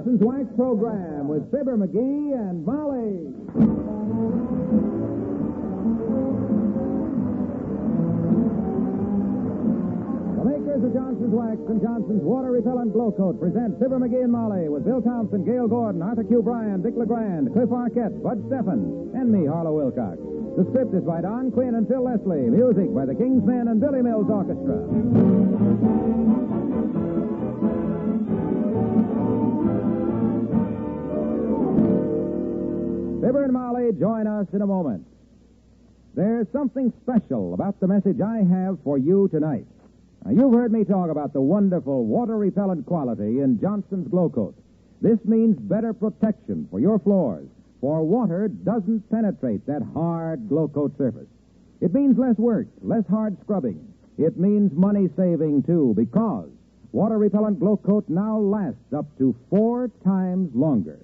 Johnson's Wax Program with Fibber McGee and Molly. The makers of Johnson's Wax and Johnson's Water Repellent Glow Coat present Fibber McGee and Molly with Bill Thompson, Gail Gordon, Arthur Q. Bryan, Dick LeGrand, Cliff Arquette, Bud Steffen, and me, Harlow Wilcox. The script is by Don Quinn and Phil Leslie. Music by the King's Men and Billy Mills Orchestra. Fibber and Molly join us in a moment. There's something special about the message I have for you tonight. Now, you've heard me talk about the wonderful water-repellent quality in Johnson's Glow Coat. This means better protection for your floors, for water doesn't penetrate that hard Glow Coat surface. It means less work, less hard scrubbing. It means money saving, too, because water-repellent Glow Coat now lasts up to 4 times longer.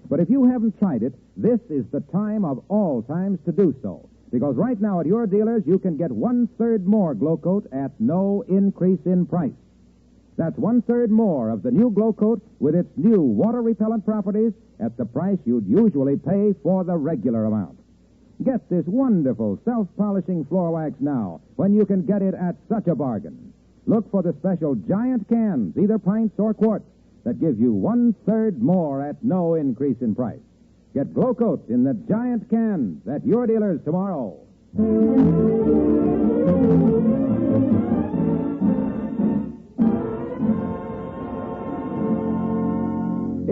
But if you haven't tried it, this is the time of all times to do so. Because right now at your dealers, you can get 1/3 more Glow Coat at no increase in price. That's 1/3 more of the new Glow Coat with its new water-repellent properties at the price you'd usually pay for the regular amount. Get this wonderful self-polishing floor wax now when you can get it at such a bargain. Look for the special giant cans, either pints or quarts, that give you 1/3 more at no increase in price. Get Glow Coat in the giant cans at your dealers tomorrow.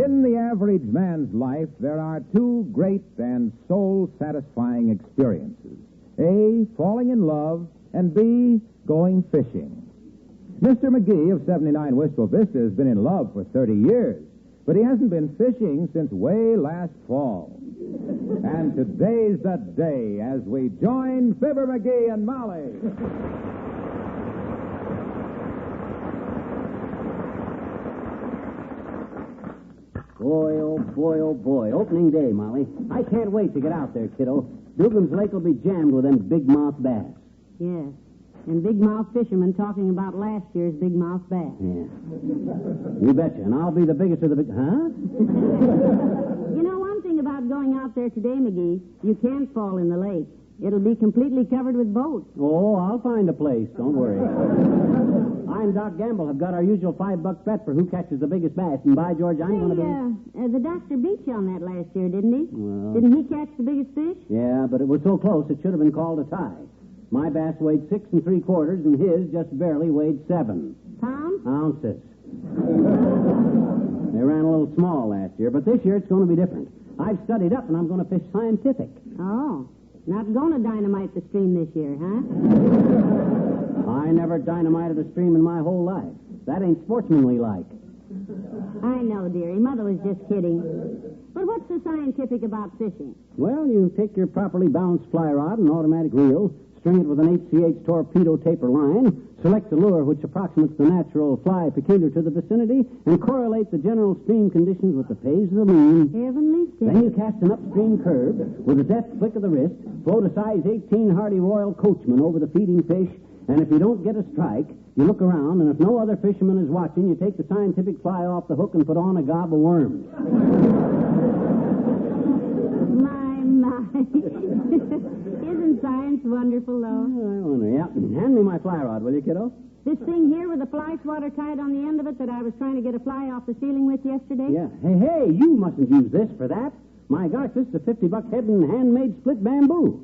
In the average man's life, there are 2 great and soul-satisfying experiences. A, falling in love, and B, going fishing. Mr. McGee of 79 Wistful Vista has been in love for 30 years, but he hasn't been fishing since way last fall. And today's the day as we join Fibber McGee and Molly. Boy, oh boy, oh boy. Opening day, Molly. I can't wait to get out there, kiddo. Dugan's Lake will be jammed with them big-mouth bass. Yes. And big-mouth fishermen talking about last year's big-mouth bass. Yeah. You betcha. And I'll be the biggest of the big... Huh? You know one thing about going out there today, McGee? You can't fall in the lake. It'll be completely covered with boats. Oh, I'll find a place. Don't worry. I and Doc Gamble have got our usual $5 bet for who catches the biggest bass. And by George, I'm going to be... The doctor beat you on that last year, didn't he? Well... Didn't he catch the biggest fish? Yeah, but it was so close it should have been called a tie. My bass weighed 6 3/4, and his just barely weighed 7 pounds. Ounces. They ran a little small last year, but this year it's going to be different. I've studied up, and I'm going to fish scientific. Oh, not going to dynamite the stream this year, huh? I never dynamited a stream in my whole life. That ain't sportsmanly like. I know, dearie. Mother was just kidding. But what's so scientific about fishing? Well, you take your properly balanced fly rod and automatic reel, string it with an HCH torpedo taper line, select the lure which approximates the natural fly peculiar to the vicinity, and correlate the general stream conditions with the phase of the moon. Heavenly stick. Then you cast an upstream curve with a deft flick of the wrist, float a size 18 Hardy Royal Coachman over the feeding fish, and if you don't get a strike, you look around, and if no other fisherman is watching, you take the scientific fly off the hook and put on a gob of worms. My. Isn't science wonderful, though? I wonder, yeah. Hand me my fly rod, will you, kiddo? This thing here with the fly swatter tied on the end of it that I was trying to get a fly off the ceiling with yesterday? Yeah. Hey, you mustn't use this for that. My gosh, this is a $50 head and handmade split bamboo.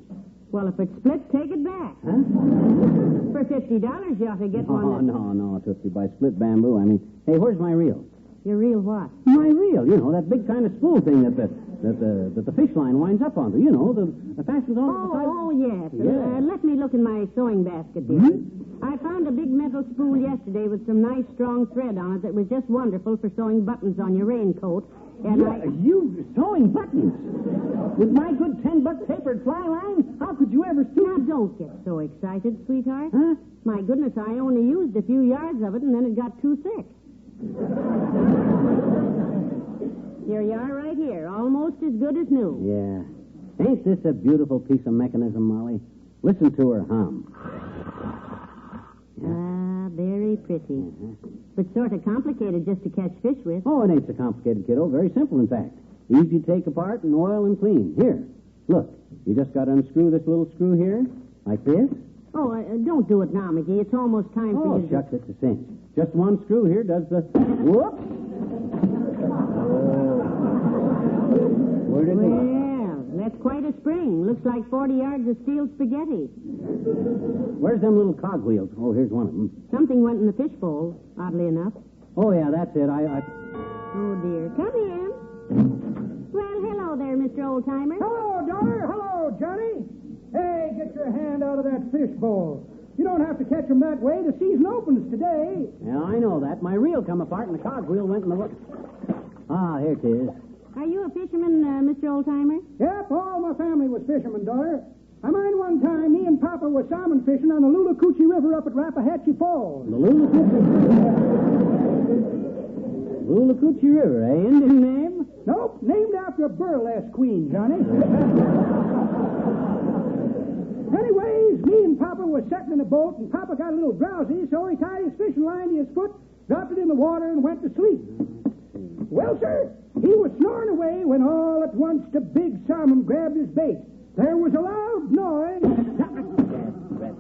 Well, if it's split, take it back. Huh? For $50, you ought to get one. No, Tootsie, by split bamboo. I mean, hey, where's my reel? Your reel what? My reel, you know, that big kind of spool thing that the fish line winds up onto. You know, the fastens on the side. Oh, yes. Yeah. Let me look in my sewing basket, dear. Mm-hmm. I found a big metal spool yesterday with some nice, strong thread on it that was just wonderful for sewing buttons on your raincoat. And You sewing buttons? With my good $10 tapered fly line? How could you ever Now, don't get so excited, sweetheart. Huh? My goodness, I only used a few yards of it, and then it got too thick. Here you are right here, almost as good as new. Yeah. Ain't this a beautiful piece of mechanism, Molly? Listen to her hum. Ah, very pretty. But sort of complicated just to catch fish with. Oh, it ain't so complicated, kiddo. Very simple, in fact. Easy to take apart and oil and clean. Here, look. You just got to unscrew this little screw here, like this. Oh, don't do it now, McGee. It's almost time for you to... Shucks, it's a cinch. Just one screw here does the... Whoops! Where'd it go? Well, that's quite a spring. Looks like 40 yards of steel spaghetti. Where's them little cogwheels? Oh, here's one of them. Something went in the fishbowl, oddly enough. Oh, yeah, that's it. Oh, dear. Come in. Well, hello there, Mr. Oldtimer. Hello, daughter. Hello, Johnny. Hey, get your hand out of that fishbowl. You don't have to catch them that way. The season opens today. Yeah, I know that. My reel come apart and the cogwheel went in the... Ah, here it is. Are you a fisherman, Mr. Oldtimer? Yep, all my family was fishermen, daughter. I mind one time me and Papa was salmon fishing on the Lulacoochee River up at Rappahatchee Falls. The Lulacoochee River, eh? Indian name? Nope, named after a burlesque queen, Johnny. Anyways, me and Papa was sitting in a boat, and Papa got a little drowsy, so he tied his fishing line to his foot, dropped it in the water, and went to sleep. Well, sir, he was snoring away when all at once the big salmon grabbed his bait. There was a loud noise.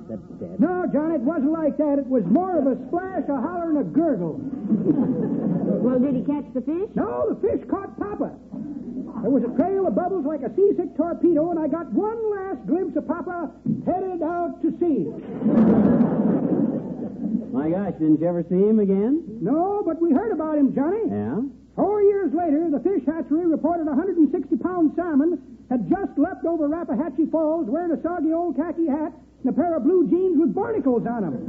That's dead. No, John, it wasn't like that. It was more of a splash, a holler, and a gurgle. Well, did he catch the fish? No, the fish caught Papa. There was a trail of bubbles like a seasick torpedo, and I got one last glimpse of Papa headed out to sea. My gosh, didn't you ever see him again? No, but we heard about him, Johnny. Yeah? 4 years later, the fish hatchery reported a 160-pound salmon had just leapt over Rappahatchee Falls wearing a soggy old khaki hat and a pair of blue jeans with barnacles on them.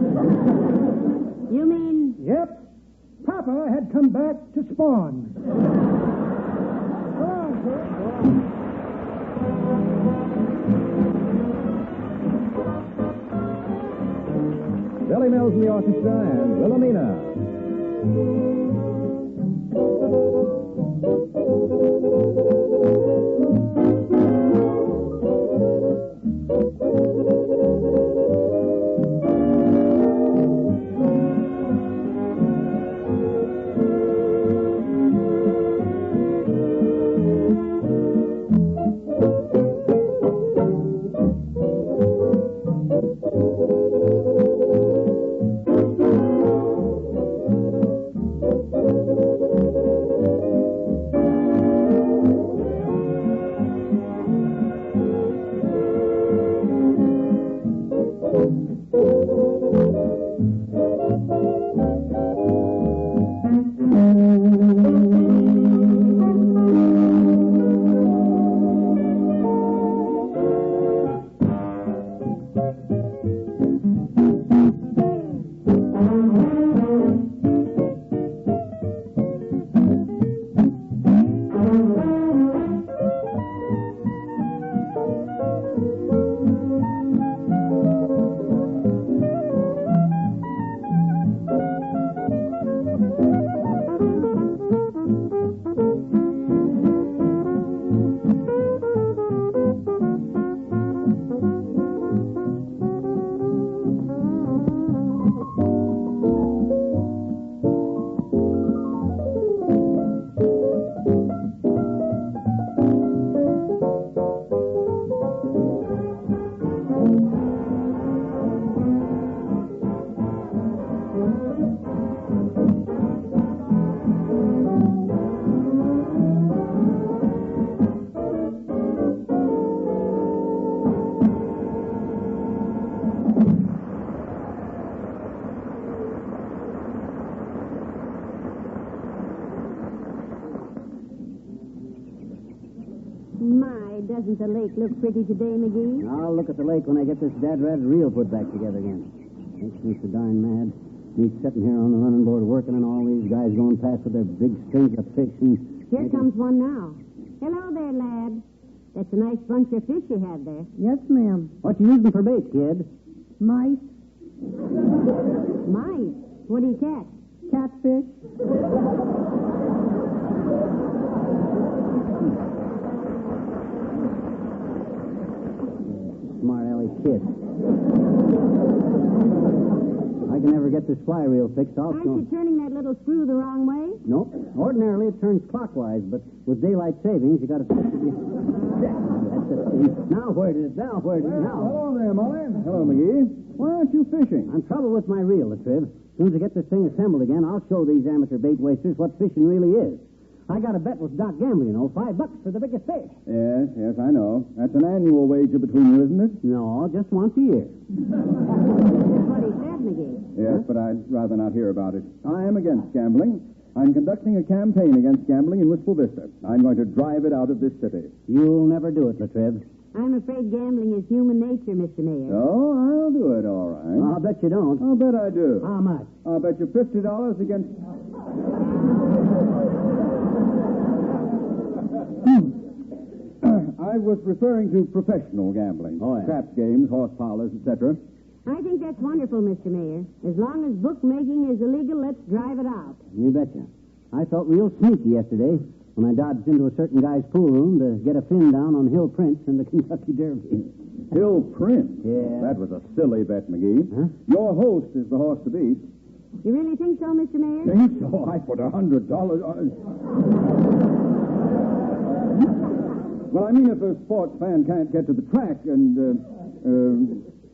You mean... Yep. Papa had come back to spawn. Go on, sir. Go on. Billy Mills in the orchestra and Wilhelmina. My, doesn't the lake look pretty today, McGee? I'll look at the lake when I get this dad-rat reel put back together again. Makes me so darn mad. Me sitting here on the running board working and all these guys going past with their big strings of fish and... Here comes one now. Hello there, lad. That's a nice bunch of fish you have there. Yes, ma'am. What you using for bait, kid? Mice, Mice. What do you catch? catfish. Smart alley kid. I I can ever get this fly reel fixed, Aren't you turning that little screw the wrong way? Nope. Ordinarily, it turns clockwise, but with daylight savings, you got to... That's it. Now where did it? Now where did it? Now. Hello there, Molly. Hello, McGee. Why aren't you fishing? I'm trouble with my reel, Latriv. As soon as I get this thing assembled again, I'll show these amateur bait wasters what fishing really is. I got a bet with Doc Gamble, you know, $5 for the biggest fish. Yes, I know. That's an annual wager between you, isn't it? No, just once a year. That's what he said, McGee. Yes, but I'd rather not hear about it. I am against gambling. I'm conducting a campaign against gambling in Wistful Vista. I'm going to drive it out of this city. You'll never do it, Latriv. I'm afraid gambling is human nature, Mr. Mayor. Oh, I'll do it, all right. I'll bet you don't. I'll bet I do. How much? I'll bet you $50 against... I was referring to professional gambling. Oh, yeah. Craps games, horse parlors, etc. I think that's wonderful, Mr. Mayor. As long as bookmaking is illegal, let's drive it out. You betcha. I felt real sneaky yesterday when I dodged into a certain guy's pool room to get a fin down on Hill Prince in the Kentucky Derby. Hill Prince? Yeah. That was a silly bet, McGee. Huh? Your host is the horse to beat. You really think so, Mr. Mayor? Think so? I put $100 on... Well, I mean, if a sports fan can't get to the track, and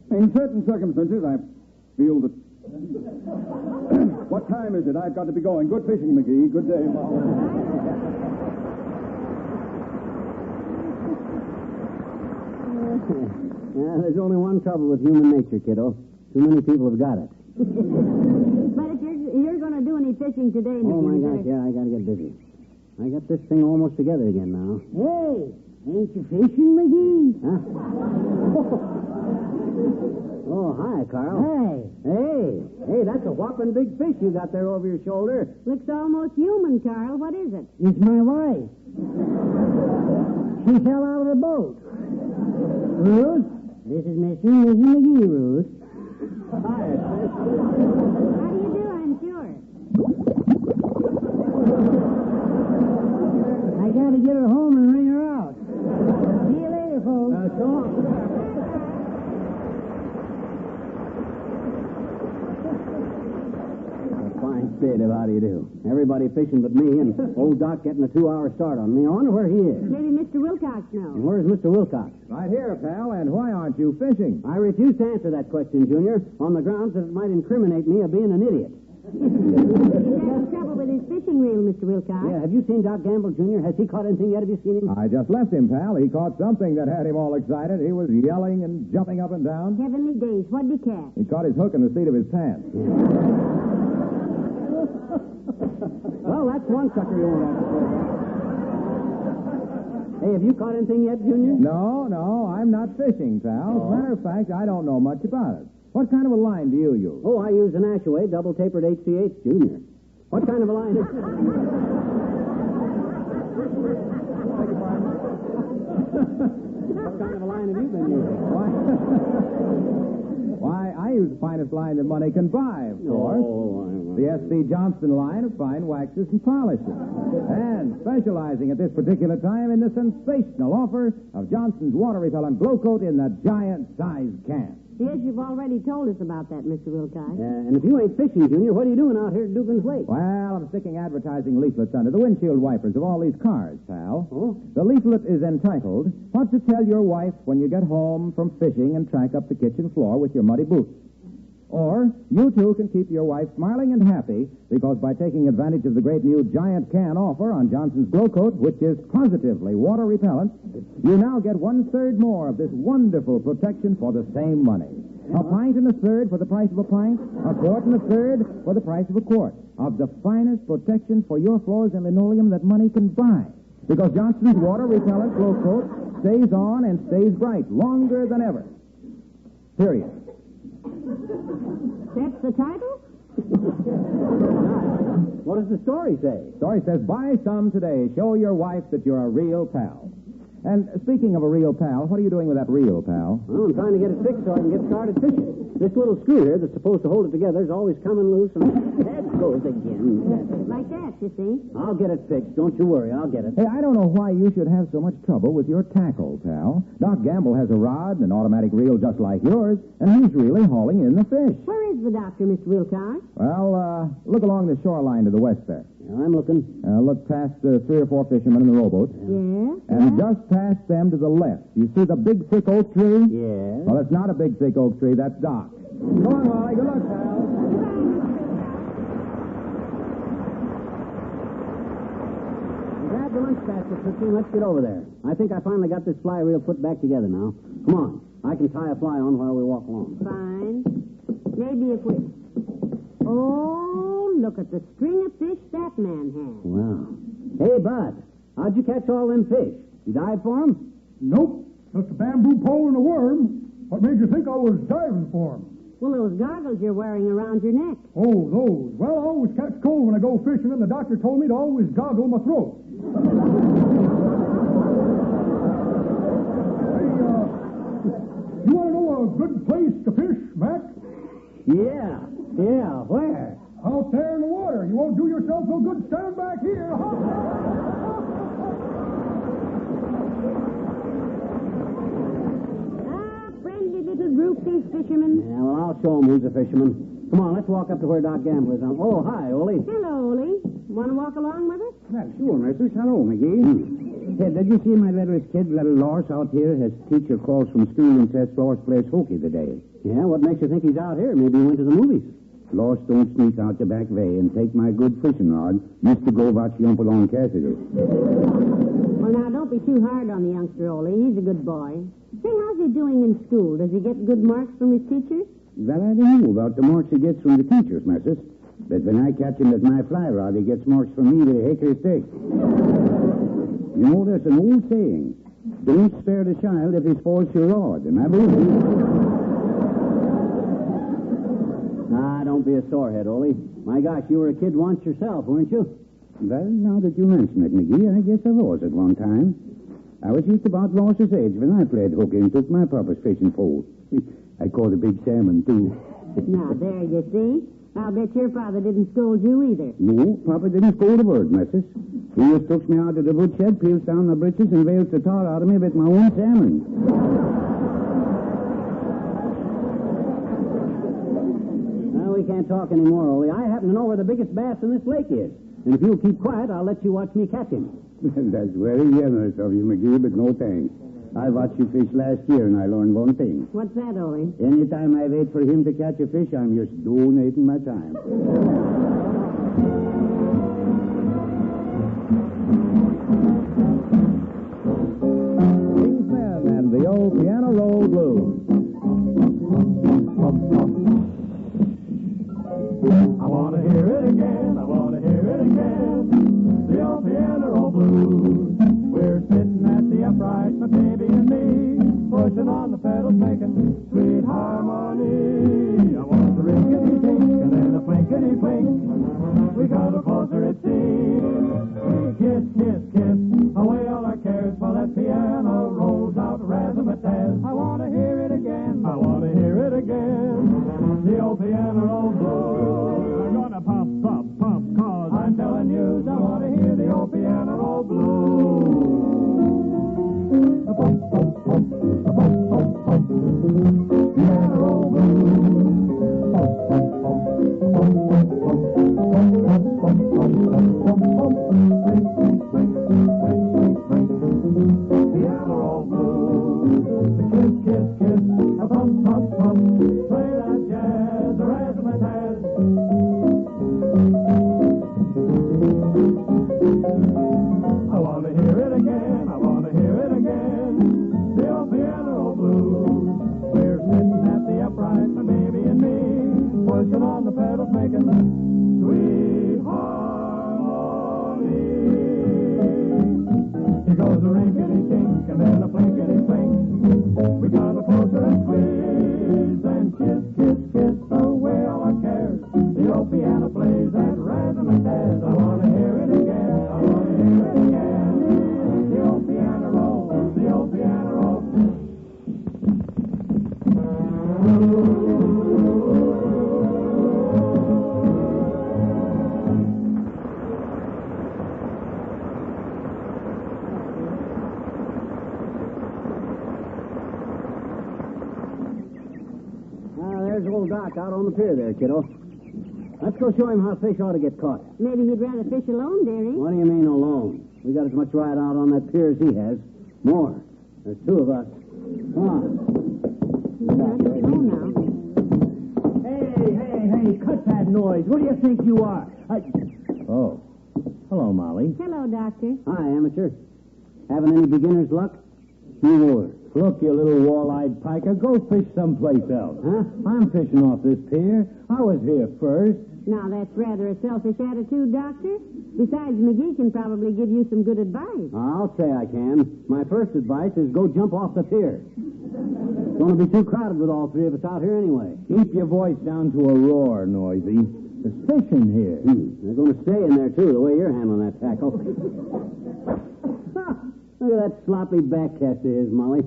in certain circumstances, I feel that... What time is it? I've got to be going. Good fishing, McGee. Good day. Yeah, there's only one trouble with human nature, kiddo. Too many people have got it. But if you're going to do any fishing today, Oh, my McGee, gosh, yeah, I got to get busy. I got this thing almost together again now. Hey, ain't you fishing, McGee? Huh? Oh, hi, Carl. Hey, that's a whopping big fish you got there over your shoulder. Looks almost human, Carl. What is it? It's my wife. She fell out of the boat. Ruth, this is Mr. and Mrs. McGee, Ruth. Hi. How do you do, I'm sure? I got to get her home and ring her out. See you later, folks. So long. Fine state of how do you do. Everybody fishing but me, and old Doc getting a 2-hour start on me. I wonder where he is. Maybe Mr. Wilcox knows. And where's Mr. Wilcox? Right here, pal, and why aren't you fishing? I refuse to answer that question, Junior, on the grounds that it might incriminate me of being an idiot. He's having trouble with his fishing reel, Mr. Wilcox. Yeah, have you seen Doc Gamble, Jr.? Has he caught anything yet? Have you seen him? I just left him, pal. He caught something that had him all excited. He was yelling and jumping up and down. Heavenly days. What'd he catch? He caught his hook in the seat of his pants. Well, that's one sucker you won't have to say. Hey, have you caught anything yet, Junior? No, I'm not fishing, pal. As a matter of fact, I don't know much about it. What kind of a line do you use? Oh, I use an Ashaway double-tapered HCH, Junior. What kind of a line is... What kind of a line have you been using? Why, I use the finest line that money can buy, of course. The S.C. Johnston line of fine waxes and polishes. And specializing at this particular time in the sensational offer of Johnston's water repellent glow coat in the giant-sized can. Yes, you've already told us about that, Mr. Wilcox. And if you ain't fishing, Junior, what are you doing out here at Dugan's Lake? Well, I'm sticking advertising leaflets under the windshield wipers of all these cars, pal. Oh? The leaflet is entitled, What to Tell Your Wife When You Get Home from Fishing and Track Up the Kitchen Floor with Your Muddy Boots. Or, you too can keep your wife smiling and happy because by taking advantage of the great new giant can offer on Johnson's Glow Coat, which is positively water repellent, you now get 1/3 more of this wonderful protection for the same money. A pint and a third for the price of a pint, a quart and a third for the price of a quart of the finest protection for your floors and linoleum that money can buy. Because Johnson's water repellent Glow Coat stays on and stays bright longer than ever. Period. That's the title? What does the story say? Story says, buy some today. Show your wife that you're a real pal. And speaking of a real pal, what are you doing with that reel, pal? Well, I'm trying to get it fixed so I can get started fishing. This little screw here that's supposed to hold it together is always coming loose and... goes again. Like that, you see. I'll get it fixed. Don't you worry. I'll get it. Hey, I don't know why you should have so much trouble with your tackle, pal. Doc Gamble has a rod and an automatic reel just like yours, and he's really hauling in the fish. Where is the doctor, Mr. Wilcox? Well, look along the shoreline to the west there. Yeah, I'm looking. Look past the 3 or 4 fishermen in the rowboat. Yes. And just past them to the left. You see the big, thick oak tree? Yeah. Well, it's not a big, thick oak tree. That's Doc. Go on, Wally. Good luck, pal. Grab the lunch basket, Trusty. Let's get over there. I think I finally got this fly reel put back together now. Come on. I can tie a fly on while we walk along. Fine. Maybe if we... Oh, look at the string of fish that man has. Wow. Hey, Bud. How'd you catch all them fish? You dive for 'em? Nope. Just a bamboo pole and a worm. What made you think I was diving for 'em? Well, those goggles you're wearing around your neck. Oh, those. Well, I always catch cold when I go fishing, and the doctor told me to always goggle my throat. Hey, you want to know a good place to fish, Mac? Yeah. Yeah, where? Out there in the water. You won't do yourself no good. Stand back here. Friendly little group, these fishermen. Yeah, well, I'll show 'em who's a fisherman. Come on, let's walk up to where Doc Gamble is. Oh, hi, Ole. Hello, Ole. Want to walk along with us? Well, sure, mistress. Hello, McGee. Hey, did you see my littlest kid, little Lars, out here? His teacher calls from school and says Lars plays hokey today. Yeah, what makes you think he's out here? Maybe he went to the movies. Lars don't sneak out the back way and take my good fishing rod. Used to go watch Yumple on Cassidy. Well, now, don't be too hard on the youngster, Ole. He's a good boy. Say, how's he doing in school? Does he get good marks from his teachers? Well, I don't know about the marks he gets from the teachers, missus. But when I catch him with my fly rod, he gets marks from me with a hickory stick. You know, there's an old saying, don't spare the child if he spoils your rod, and I believe it. Ah, don't be a sorehead, Ole. My gosh, you were a kid once yourself, weren't you? Well, now that you mention it, McGee, I guess I was at one time. I was just about Ross's age when I played hooky and took my papa's fishing pole. I caught a big salmon, too. Now, there you see. I'll bet your father didn't scold you either. No, Papa didn't scold a word, missus. He just took me out to the woodshed, peels down my breeches, and bails the tar out of me with my own salmon. Well, we can't talk anymore, Ole. I happen to know where the biggest bass in this lake is. And if you'll keep quiet, I'll let you watch me catch him. That's very generous of you, McGee, but no thanks. I watched you fish last year, and I learned one thing. What's that, Ole? Anytime I wait for him to catch a fish, I'm just donating my time. Kingsmen and the old piano roll blues. I want to hear it again. I want to hear it again. The old piano roll blues. We're sitting at the upright, my baby and me, pushing on the pedals, making sweet harmony. I want the rinkety-tink and then a plinkety-plink. We got a closer, it seems. We kiss, kiss, kiss, away all our cares while that piano rolls out razzmatazz. I want to hear it again. I want to hear it again. The old piano roll blues. I'm gonna pump, pump, pump, cause I'm telling you, I want to hear the old piano roll blues. Piano roll blues. Kiss, kiss, kiss, a pump, pump, pump. Play that jazz, the razzmatazz. I want to hear it again. I want to hear it again. The old piano blues. We're sitting at the upright, my baby and me, pushing on the pedals, making sweet harmony. Here goes a rinkety-tink and then a plinkety-plink. We got a closer and squeeze and kiss, kiss, kiss away all our cares. The old piano plays that razzmatazz. I want to hear it again. I want to hear it again. The old piano roll. The old piano roll. dock out on the pier there, kiddo. Let's go show him how fish ought to get caught. Maybe he'd rather fish alone, dearie. What do you mean alone? We got as much ride out on that pier as he has. More. There's two of us. Come on. Let's go now. Hey, cut that noise. What do you think you are? Oh. Hello, Molly. Hello, Doctor. Hi, amateur. Having any beginner's luck? You were. Look, you little wall-eyed piker, go fish someplace else. Huh? I'm fishing off this pier. I was here first. Now, that's rather a selfish attitude, Doctor. Besides, McGee can probably give you some good advice. I'll say I can. My first advice is go jump off the pier. It's going to be too crowded with all three of us out here anyway. Keep your voice down to a roar, Noisy. There's fish in here. They're going to stay in there, too, the way you're handling that tackle. Look at that sloppy backcast of his, Molly.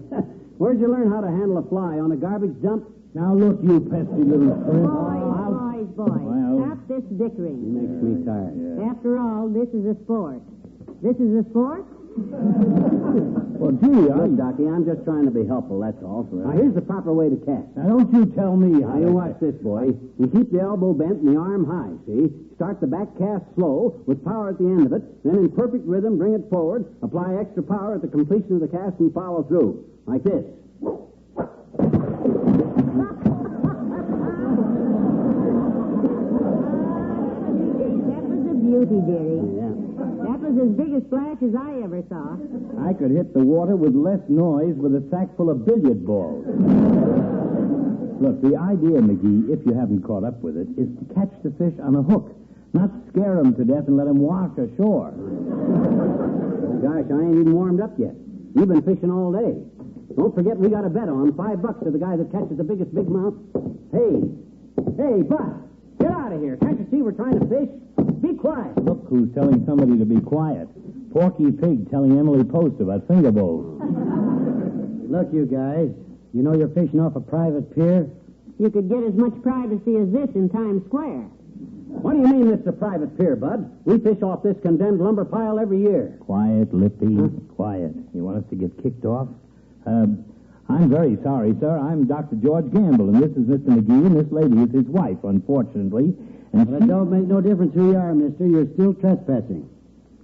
Where'd you learn how to handle a fly? On a garbage dump? Now, look, you pesky little shrimp. Boys. Well. Stop this dickering. It makes me tired. Yeah. After all, this is a sport. This is a sport? Well, gee, Look, Docky, I'm just trying to be helpful, that's all. Now, here's the proper way to cast. Now, don't you tell me how Now, you to watch this, boy. You keep the elbow bent and the arm high, see? Start the back cast slow, with power at the end of it, then in perfect rhythm, bring it forward, apply extra power at the completion of the cast, and follow through. Like this. That was a beauty, dearie. Yeah. That was as big a splash as I ever saw. I could hit the water with less noise with a sack full of billiard balls. Look, the idea, McGee, if you haven't caught up with it, is to catch the fish on a hook, not scare them to death and let them wash ashore. Oh, gosh, I ain't even warmed up yet. You've been fishing all day. Don't forget we got a bet on $5 to the guy that catches the biggest big mouth. Hey, Bud, get out of here. Can't you see we're trying to fish? Be quiet. Look who's telling somebody to be quiet. Porky Pig telling Emily Post about finger bowls. Look, you guys, you know you're fishing off a private pier? You could get as much privacy as this in Times Square. What do you mean this is a private pier, Bud? We fish off this condemned lumber pile every year. Quiet, Lippy, quiet. You want us to get kicked off? I'm very sorry, sir. I'm Dr. George Gamble, and this is Mr. McGee, and this lady is his wife, unfortunately. And Well, it don't make no difference who you are, mister. You're still trespassing.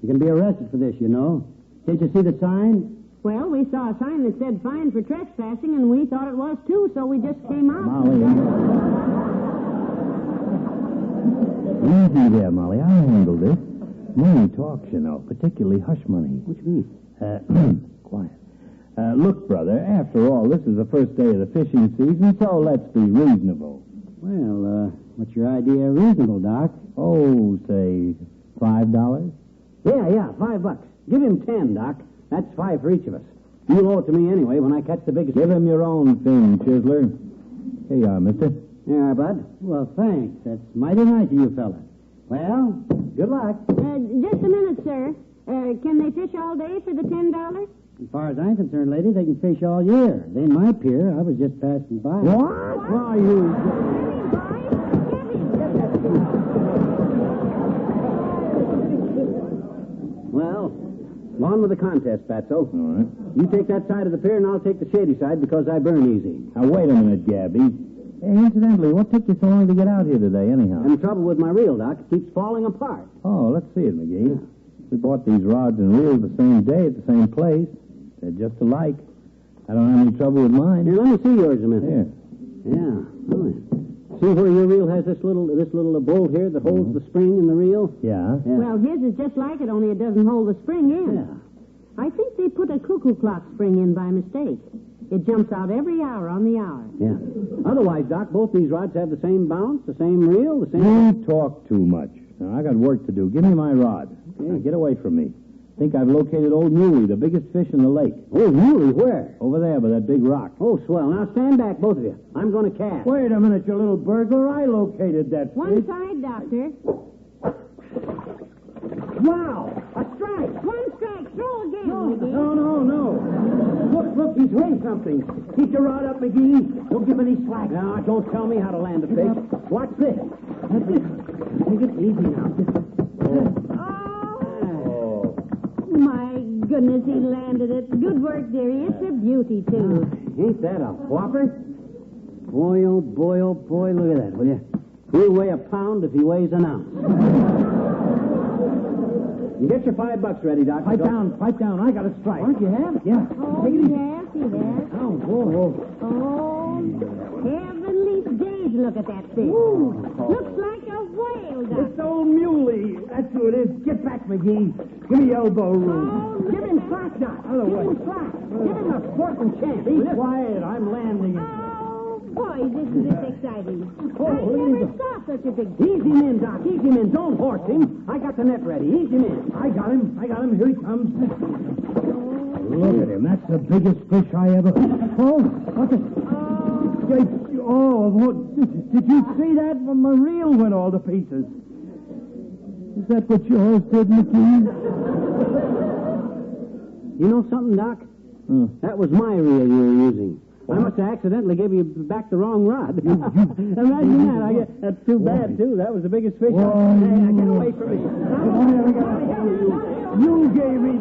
You can be arrested for this, you know. Didn't you see the sign? Well, we saw a sign that said fine for trespassing, and we thought it was too, so we just came out. Molly. Easy there, Molly. I'll handle this. Money talks, you know, particularly hush money. What do you mean? Quiet. Look, brother, after all, this is the first day of the fishing season, so let's be reasonable. Well, what's your idea of reasonable, Doc? Oh, say $5? Yeah, $5. Give him 10, Doc. That's 5 for each of us. You'll owe it to me anyway when I catch the biggest... Give him your own thing, Chisler. Here you are, mister. Yeah, Bud. Well, thanks. That's mighty nice of you fella. Well, good luck. Just a minute, sir. Can they fish all day for the $10? As far as I'm concerned, lady, they can fish all year. They ain't my pier. I was just passing by. What? Why, you... Well, on with the contest, Fatso. All right. You take that side of the pier, and I'll take the shady side because I burn easy. Now, wait a minute, Gabby. Hey, incidentally, what took you so long to get out here today, anyhow? I'm in trouble with my reel, Doc. It keeps falling apart. Oh, let's see it, McGee. We bought these rods and reels the same day at the same place. They're just alike. I don't have any trouble with mine. Here, let me see yours a minute. Here. Yeah. Oh, yeah. See where your reel has this little bolt here that holds the spring in the reel? Yeah? Well, his is just like it, only it doesn't hold the spring in. Yeah. I think they put a cuckoo clock spring in by mistake. It jumps out every hour on the hour. Yeah. Otherwise, Doc, both these rods have the same bounce, the same reel, the same... You talk too much. Now, I got work to do. Give me my rod. Okay. Now, get away from me. Think I've located old Muley, the biggest fish in the lake. Oh, Muley, where? Over there by that big rock. Oh, swell. Now, stand back, both of you. I'm going to cast. Wait a minute, you little burglar. I located that One fish. side, Doctor. Wow! A strike! One strike. Throw again, No, McGee. no. Look, he's weighed something. Keep your rod up, McGee. Don't give any slack. Now, don't tell me how to land a fish. Watch this. Take it easy now. Oh, my goodness, he landed it. Good work, dearie. It's a beauty, too. Ain't that a whopper? boy, oh boy, oh boy, look at that, will you? He'll weigh a pound if he weighs an ounce. You get your $5 ready, Doc. Pipe down. I got a strike. What, you have? Yeah. Oh, Take it easy. yes, he has. Oh, whoa. Oh, heavenly days, look at that fish. Looks like a whale, Doc. It's old Muley. That's who it is. Get back, McGee. Give me elbow room. Oh, Give him slack, Doc. Other Give way. him slack. Give him a sporting chance. Be quiet. I'm landing. Oh, boy, isn't this exciting. Oh, I look at never him. saw such a big Ease him in, Doc. Ease him in. Don't horse him. I got the net ready. Ease him in. I got him. Here he comes. Look at him. That's the biggest fish I ever... Oh, what's it? Did you see that? Well, my reel went all to pieces. Is that what yours did, McGees? You know something, Doc? That was my reel you were using. I must have accidentally gave you back the wrong rod. Imagine that. That's too bad, too. That was the biggest fish. Hey, get away from me. You gave me...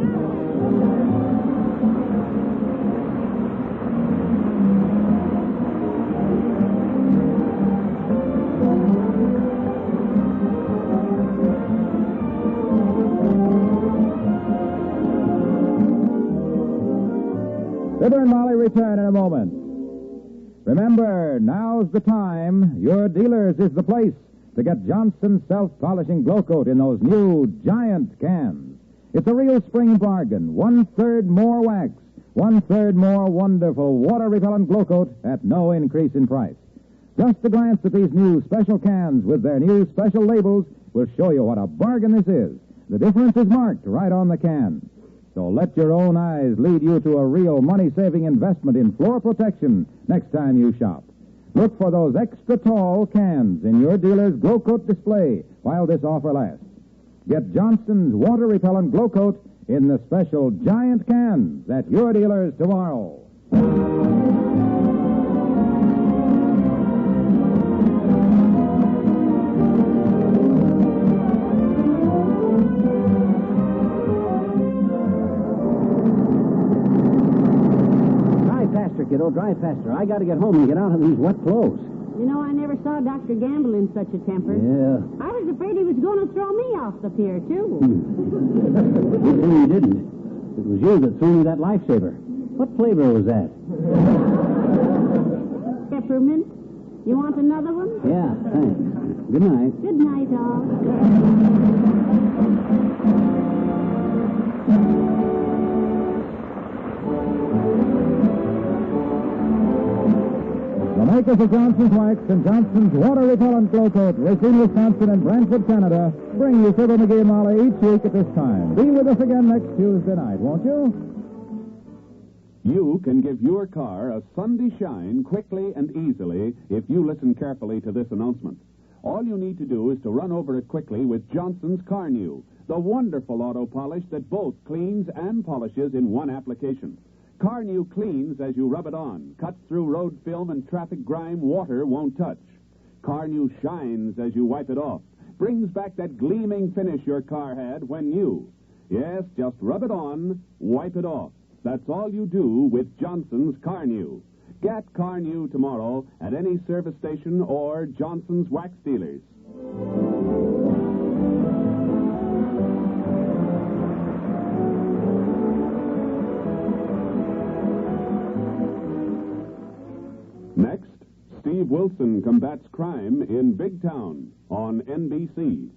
Fibber and Molly return in a moment. Remember, now's the time. Your dealers is the place to get Johnson's self-polishing glow coat in those new giant cans. It's a real spring bargain. 1/3 more wax, 1/3 more wonderful water-repellent glow coat at no increase in price. Just a glance at these new special cans with their new special labels will show you what a bargain this is. The difference is marked right on the can. So let your own eyes lead you to a real money-saving investment in floor protection next time you shop. Look for those extra tall cans in your dealer's glow coat display while this offer lasts. Get Johnson's water-repellent glow coat in the special giant cans at your dealers tomorrow. Kiddo, drive faster. I got to get home and get out of these wet clothes. You know, I never saw Dr. Gamble in such a temper. Yeah. I was afraid he was going to throw me off the pier, too. Good thing you didn't. It was you that threw me that lifesaver. What flavor was that? Peppermint. You want another one? Yeah, thanks. Good night. Good night, all. The makers of Johnson's Wax and Johnson's water-repellent glow coat, Racine, Wisconsin, and Brantford, Canada, bring you Fibber McGee and Molly each week at this time. Be with us again next Tuesday night, won't you? You can give your car a Sunday shine quickly and easily if you listen carefully to this announcement. All you need to do is to run over it quickly with Johnson's Car New, the wonderful auto polish that both cleans and polishes in one application. Car New cleans as you rub it on, cuts through road film and traffic grime water won't touch. Car New shines as you wipe it off, brings back that gleaming finish your car had when new. Yes, just rub it on, wipe it off. That's all you do with Johnson's Car New. Get Car New tomorrow at any service station or Johnson's Wax dealers. Next, Steve Wilson combats crime in Big Town on NBC.